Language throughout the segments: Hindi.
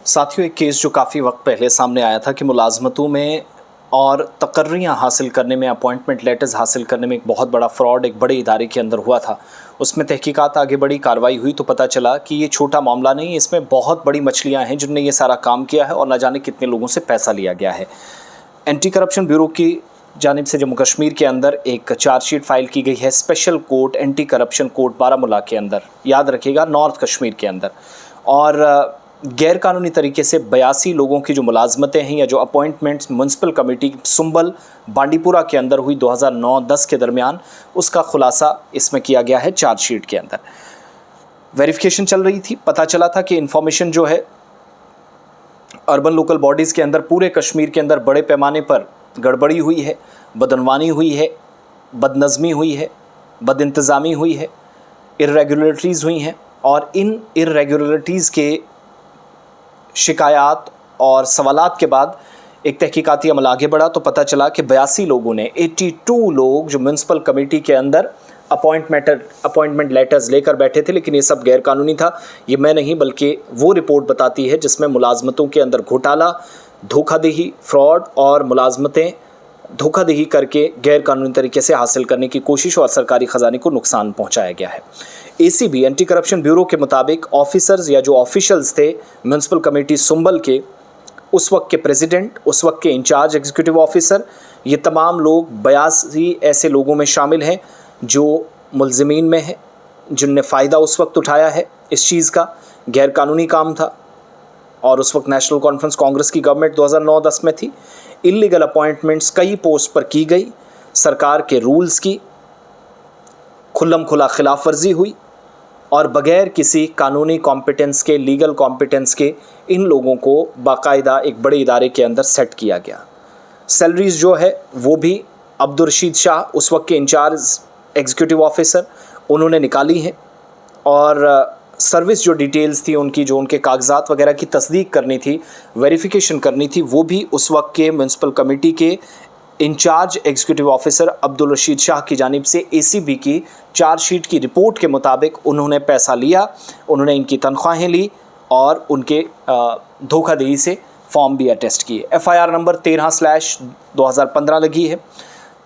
साथियों, एक केस जो काफ़ी वक्त पहले सामने आया था कि मुलाजमतों में और तकर्रियाँ हासिल करने में, अपॉइंटमेंट लेटर्स हासिल करने में एक बहुत बड़ा फ्रॉड एक बड़े इदारे के अंदर हुआ था। उसमें तहकीकात आगे बढ़ी, कार्रवाई हुई तो पता चला कि ये छोटा मामला नहीं, इसमें बहुत बड़ी मछलियाँ हैं जिनने ये सारा काम किया है और न जाने कितने लोगों से पैसा लिया गया है। एंटी करप्शन ब्यूरो की जानिब से जम्मू कश्मीर के अंदर एक चार्जशीट फाइल की गई है special court anti corruption court Baramulla के अंदर, याद रखिएगा नॉर्थ कश्मीर के अंदर। और गैर कानूनी तरीके से 82 लोगों की जो मुलाजमतें हैं या जो appointments municipal committee Sumbal Bandipora के अंदर हुई 2009-10 के दरमियान, उसका खुलासा इसमें किया गया है चार्जशीट के अंदर। वेरिफिकेशन चल रही थी, पता चला था कि इन्फॉर्मेशन जो है अर्बन लोकल बॉडीज़ के अंदर पूरे कश्मीर के अंदर बड़े पैमाने पर गड़बड़ी हुई है, बदनवानी हुई है, बदनज़मी हुई है, बदइंतज़ामी हुई है, इर्रेगुलरिटीज़ हुई हैं। और इन इर्रेगुलरिटीज़ के शिकायत और सवालात के बाद एक तहकीकाती अमल आगे बढ़ा तो पता चला कि 82 लोगों ने 82 लोग जो म्यूनसिपल कमेटी के अंदर अपॉइंटमेंट लेटर्स लेकर बैठे थे, लेकिन ये सब गैर कानूनी था। ये मैं नहीं बल्कि वो रिपोर्ट बताती है जिसमें मुलाजमतों के अंदर घोटाला, धोखाधड़ी, फ्रॉड और मुलाजमतें धोखाधड़ी करके गैर कानूनी तरीके से हासिल करने की कोशिश और सरकारी ख़जाने को नुकसान पहुंचाया गया है। एसीबी एंटी करप्शन ब्यूरो के मुताबिक ऑफिसर्स या जो ऑफिशियल्स थे म्यूनसिपल कमेटी सुंबल के, उस वक्त के प्रेसिडेंट, उस वक्त के इंचार्ज एग्जीक्यूटिव ऑफिसर, ये तमाम लोग 82 ऐसे लोगों में शामिल हैं जो मुलज़मीन में हैं, जिनने फ़ायदा उस वक्त उठाया है इस चीज़ का। गैर कानूनी काम था और उस वक्त नेशनल कॉन्फ्रेंस कांग्रेस की गवर्नमेंट 2009-10 में थी। इलीगल अपॉइंटमेंट्स कई पोस्ट पर की गई, सरकार के रूल्स की खुल्लम खुला खिलाफ वर्जी हुई और बग़ैर किसी कानूनी कॉम्पिटेंस के, लीगल कॉम्पिटेंस के इन लोगों को बाकायदा एक बड़े इदारे के अंदर सेट किया गया। सैलरीज़ जो है वो भी अब्दुल रशीद शाह, उस वक्त के इंचार्ज एग्जीक्यूटिव ऑफिसर, उन्होंने निकाली हैं। और सर्विस जो डिटेल्स थी उनकी, जो उनके कागजात वगैरह की तस्दीक करनी थी, वेरिफिकेशन करनी थी, वो भी उस वक्त के म्यूनसिपल कमेटी के in charge executive officer Abdul Rashid Shah की जानिब से एसीबी की चार्जशीट की रिपोर्ट के मुताबिक उन्होंने पैसा लिया, उन्होंने इनकी तनख्वाहें ली और उनके धोखाधड़ी से फॉर्म भी अटेस्ट किए। एफआईआर नंबर 13/2015 लगी है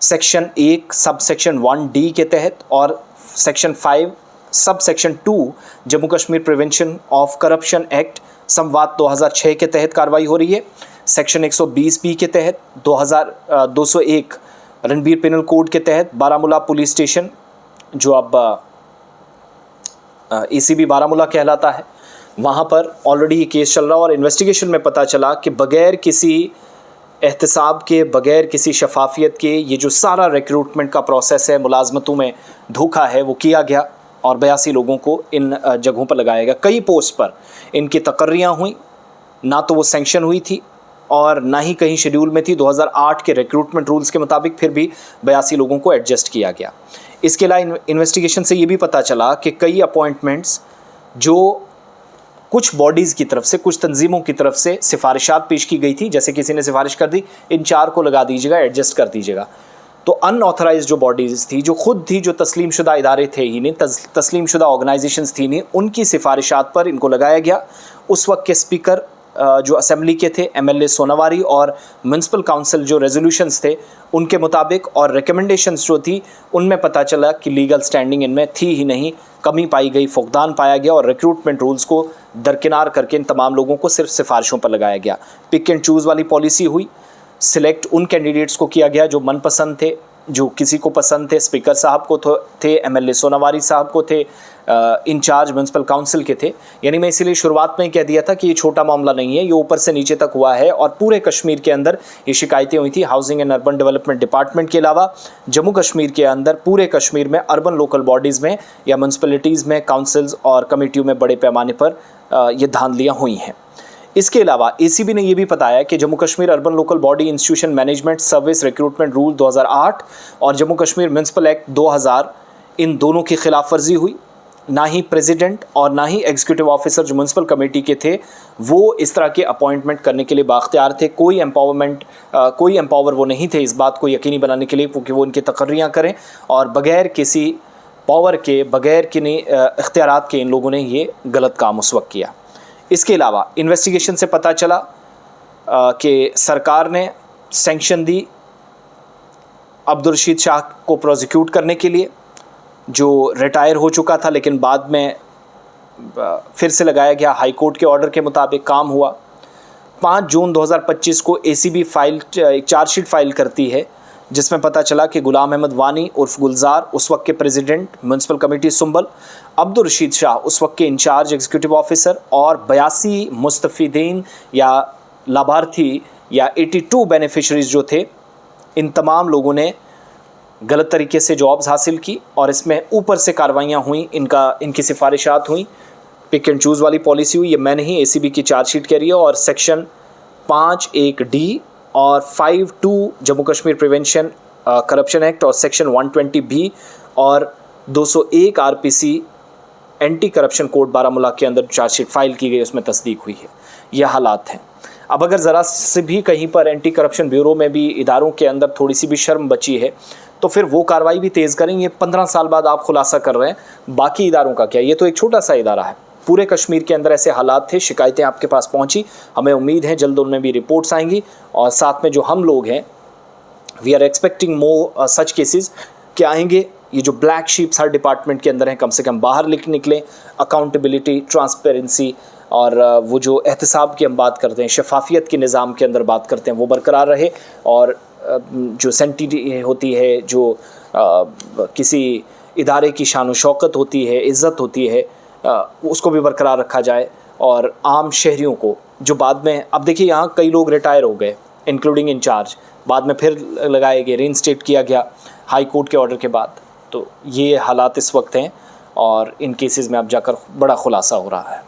सेक्शन 1 सब सेक्शन 1D के तहत और section 5 sub section 2 Jammu Kashmir prevention of corruption act संवाद 2006 के तहत कार्रवाई हो रही है। सेक्शन 120B के तहत 201 रणबीर पिनल कोड के तहत बारामूला पुलिस स्टेशन, जो अब एसीबी बारामूला कहलाता है, वहाँ पर ऑलरेडी ये केस चल रहा और इन्वेस्टिगेशन में पता चला कि बग़ैर किसी एहतसाब के, बग़ैर किसी शफाफियत के ये जो सारा रिक्रूटमेंट का प्रोसेस है, मुलाजमतों में धोखा है, वो किया गया और 82 लोगों को इन जगहों पर लगाया गया। कई पोस्ट पर इनकी तकर्रियाँ हुई, ना तो वो सैंक्शन हुई थी और ना ही कहीं शेड्यूल में थी। 2008 के रिक्रूटमेंट रूल्स के मुताबिक फिर भी 82 लोगों को एडजस्ट किया गया। इसके अलावा इन्वेस्टिगेशन से ये भी पता चला कि कई अपॉइंटमेंट्स जो कुछ बॉडीज़ की तरफ से, कुछ तंजीमों की तरफ से सिफारिशात पेश की गई थी, जैसे किसी ने सिफारिश कर दी इन 4 को लगा दीजिएगा, एडजस्ट कर दीजिएगा, तो अनऑथराइज जो बॉडीज़ थी, जो खुद थी, जो तस्लीम शुदा इदारे थे ही नहीं, तस्लीम शुदा ऑर्गेनाइजेशंस थी नहीं, उनकी सिफारिशात पर इनको लगाया गया। उस वक्त के स्पीकर जो असेंबली के थे MLA सोनावारी और म्यूनसिपल काउंसिल जो रेजोल्यूशंस थे उनके मुताबिक और रिकमेंडेशंस जो थी उनमें पता चला कि लीगल स्टैंडिंग इनमें थी ही नहीं, कमी पाई गई, फुकदान पाया गया और रिक्रूटमेंट रूल्स को दरकिनार करके इन तमाम लोगों को सिर्फ सिफारिशों पर लगाया गया। पिक एंड चूज़ वाली पॉलिसी हुई, सिलेक्ट उन कैंडिडेट्स को किया गया जो मनपसंद थे, जो किसी को पसंद थे। स्पीकर साहब को थे, MLA सोनावारी साहब को थे, इंचार्ज म्यूनसिपल काउंसिल के थे। यानी मैं इसीलिए शुरुआत में ही कह दिया था कि ये छोटा मामला नहीं है, ये ऊपर से नीचे तक हुआ है और पूरे कश्मीर के अंदर ये शिकायतें हुई थी। Housing and urban development department के अलावा जम्मू कश्मीर के अंदर पूरे कश्मीर में अर्बन लोकल बॉडीज़ में या म्यूनसिपलिटीज़ में, काउंसिल्स और कमेटियों में बड़े पैमाने पर ये धांधलियाँ हुई हैं। इसके अलावा एसीबी ने यह भी बताया कि Jammu Kashmir urban local body institution management service recruitment rule 2008 और जम्मू कश्मीर म्यूनसिपल एक्ट 2000, इन दोनों की खिलाफ वर्जी हुई। ना ही प्रेसिडेंट और ना ही एग्जीक्यूटिव ऑफिसर जो म्यूनसिपल कमेटी के थे वो इस तरह के अपॉइंटमेंट करने के लिए बाख्तियार थे। कोई एम्पावर वो नहीं थे इस बात को यकीनी बनाने के लिए कि वो इनकी तकर्रियाँ करें, और बग़ैर किसी पावर के, बग़ैर किन्हीं इख्तियारात के इन लोगों ने ये गलत काम उस वक्त किया। इसके अलावा इन्वेस्टिगेशन से पता चला कि सरकार ने सैंक्शन दी अब्दुल रशीद शाह को प्रोसिक्यूट करने के लिए, जो रिटायर हो चुका था लेकिन बाद में फिर से लगाया गया। हाई कोर्ट के ऑर्डर के मुताबिक काम हुआ। 5 जून 2025 को एसीबी एक चार्जशीट फाइल करती है जिसमें पता चला कि गुलाम अहमद वानी उर्फ गुलजार उस वक्त के president municipal committee Sumbal, Abdul Rashid Shah उस वक्त के इंचार्ज एग्जीक्यूटिव ऑफिसर और 82 मुस्तफीदीन या लाभार्थी या 82 बेनिफिशरीज जो थे, इन तमाम लोगों ने गलत तरीके से जॉब्स हासिल की और इसमें ऊपर से कार्रवाइयाँ हुई, इनकी सिफारिशात हुई, पिक एंड चूज़ वाली पॉलिसी हुई। ये मैं नहीं, एसीबी की चार्जशीट कह रही है। और सेक्शन 5(1)(d) और 5(2) Jammu Kashmir prevention corruption act और सेक्शन 120(b) और 201 RPC anti corruption code Baramulla के अंदर चार्जशीट फाइल की गई, उसमें तस्दीक हुई है। यह हालात हैं। अब अगर ज़रा से भी कहीं पर एंटी करप्शन ब्यूरो में भी इदारों के अंदर थोड़ी सी भी शर्म बची है तो फिर वो कार्रवाई भी तेज़ करेंगे। 15 साल बाद आप खुलासा कर रहे हैं, बाकी इदारों का क्या? ये तो एक छोटा सा इदारा है। पूरे कश्मीर के अंदर ऐसे हालात थे, शिकायतें आपके पास पहुंची, हमें उम्मीद है जल्द उनमें भी रिपोर्ट्स आएंगी। और साथ में जो हम लोग हैं, we are expecting more such cases कि आएंगे। ये जो ब्लैक शीप्स हर डिपार्टमेंट के अंदर हैं, कम से कम बाहर निकलें। अकाउंटेबिलिटी, ट्रांसपेरेंसी और वो जो एहतसाब की हम बात करते हैं, शफाफियत के निज़ाम के अंदर बात करते हैं, वो बरकरार रहे। और जो सेंटिटी होती है, जो किसी इदारे की शान व शौकत होती है, इज़्ज़त होती है, उसको भी बरकरार रखा जाए। और आम शहरियों को जो बाद में, अब देखिए यहाँ कई लोग रिटायर हो गए इंक्लूडिंग इंचार्ज, बाद में फिर लगाए गए, रीइंस्टेट किया गया हाई कोर्ट के ऑर्डर के बाद। तो ये हालात इस वक्त हैं और इन केसेस में अब जाकर बड़ा खुलासा हो रहा है।